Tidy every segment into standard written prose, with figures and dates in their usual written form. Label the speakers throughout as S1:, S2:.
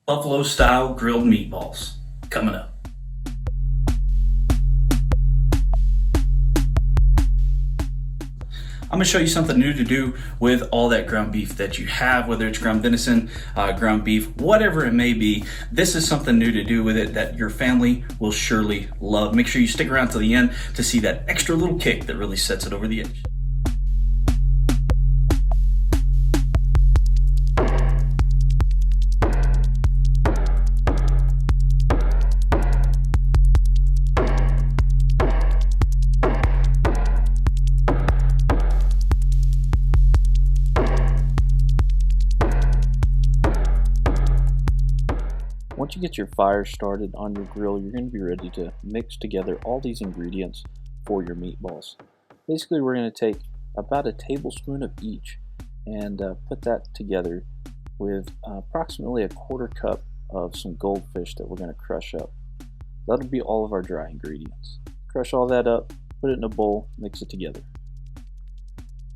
S1: Buffalo style grilled meatballs coming up. I'm going to show you something new to do with all that ground beef that you have, whether it's ground venison, ground beef, whatever it may be. This is something new to do with it that your family will surely love. Make sure you stick around to the end to see that extra little kick that really sets it over the edge.
S2: Once you get your fire started on your grill, you're going to be ready to mix together all these ingredients for your meatballs. Basically, we're going to take about a tablespoon of each and put that together with approximately a quarter cup of some goldfish that we're going to crush up. That'll be all of our dry ingredients. Crush all that up, put it in a bowl, mix it together.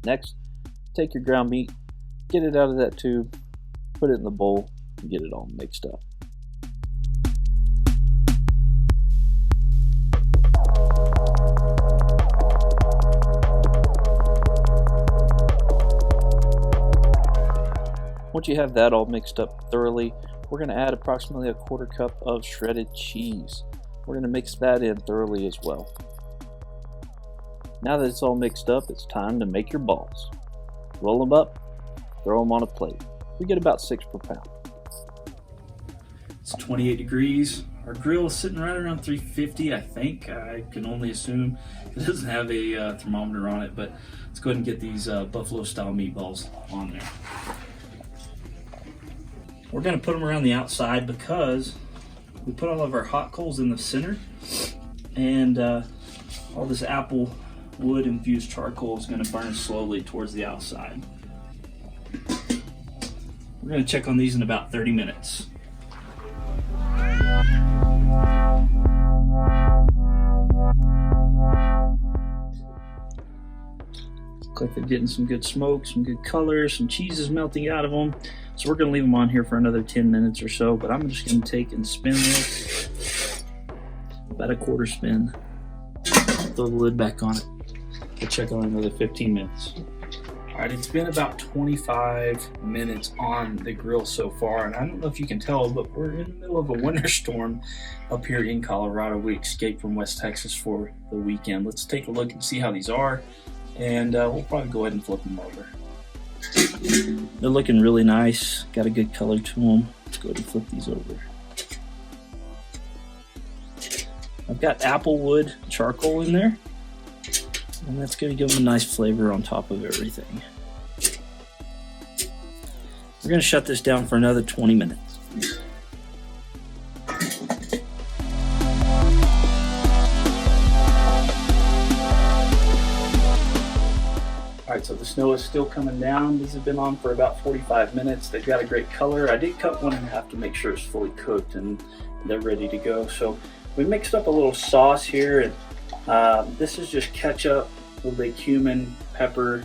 S2: Next, take your ground meat, get it out of that tube, put it in the bowl, and get it all mixed up. Once you have that all mixed up thoroughly, we're going to add approximately a quarter cup of shredded cheese. We're going to mix that in thoroughly as well. Now that it's all mixed up, it's time to make your balls. Roll them up, throw them on a plate. We get about 6 per pound.
S1: It's 28 degrees. Our grill is sitting right around 350, I think. I can only assume. It doesn't have a thermometer on it, but let's go ahead and get these buffalo style meatballs on there. We're going to put them around the outside because we put all of our hot coals in the center, and all this apple wood infused charcoal is going to burn slowly towards the outside. We're going to check on these in about 30 minutes. Looks like they're getting some good smoke, some good color, some cheese is melting out of them. So we're going to leave them on here for another 10 minutes or so, but I'm just going to take and spin this about a quarter spin. Throw the lid back on it. We'll check on another 15 minutes. All right, it's been about 25 minutes on the grill so far, and I don't know if you can tell, but we're in the middle of a winter storm up here in Colorado. We escaped from West Texas for the weekend. Let's take a look and see how these are, and we'll probably go ahead and flip them over. They're looking really nice, got a good color to them. Let's go ahead and flip these over. I've got applewood charcoal in there, and that's going to give them a nice flavor on top of everything. We're going to shut this down for another 20 minutes. Alright, so the snow is still coming down. These have been on for about 45 minutes. They've got a great color. I did cut one in half to make sure it's fully cooked and they're ready to go. So we mixed up a little sauce here, and this is just ketchup, a little bit of cumin, pepper,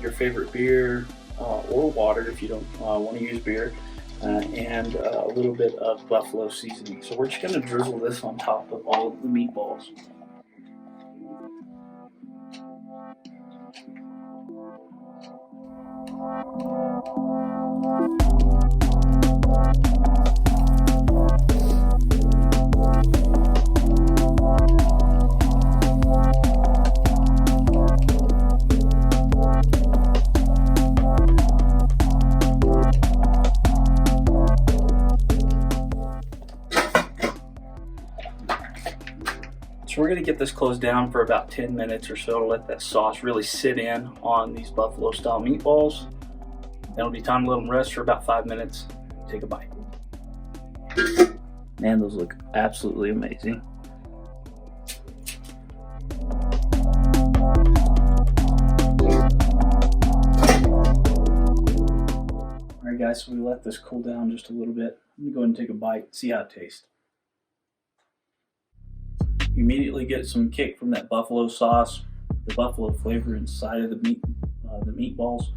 S1: your favorite beer or water if you don't want to use beer, and a little bit of buffalo seasoning. So we're just going to drizzle this on top of all of the meatballs. So we're going to get this closed down for about 10 minutes or so to let that sauce really sit in on these buffalo style meatballs. Then it'll be time to let them rest for about 5 minutes. Take a bite. Man, those look absolutely amazing. Alright guys, so we let this cool down just a little bit. I'm going to go ahead and take a bite, see how it tastes. You immediately get some kick from that buffalo sauce, the buffalo flavor inside of the meatballs.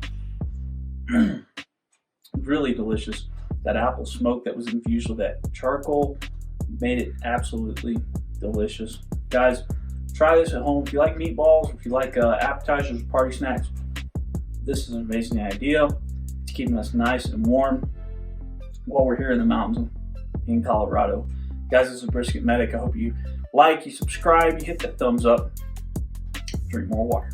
S1: Really delicious. that apple smoke that was infused with that charcoal made it absolutely delicious. Guys, try this at home. If you like meatballs, if you like appetizers or party snacks, this is an amazing idea. It's keeping us nice and warm while we're here in the mountains in Colorado. Guys, this is Brisket Medic. I hope you like, you subscribe, you hit that thumbs up, drink more water.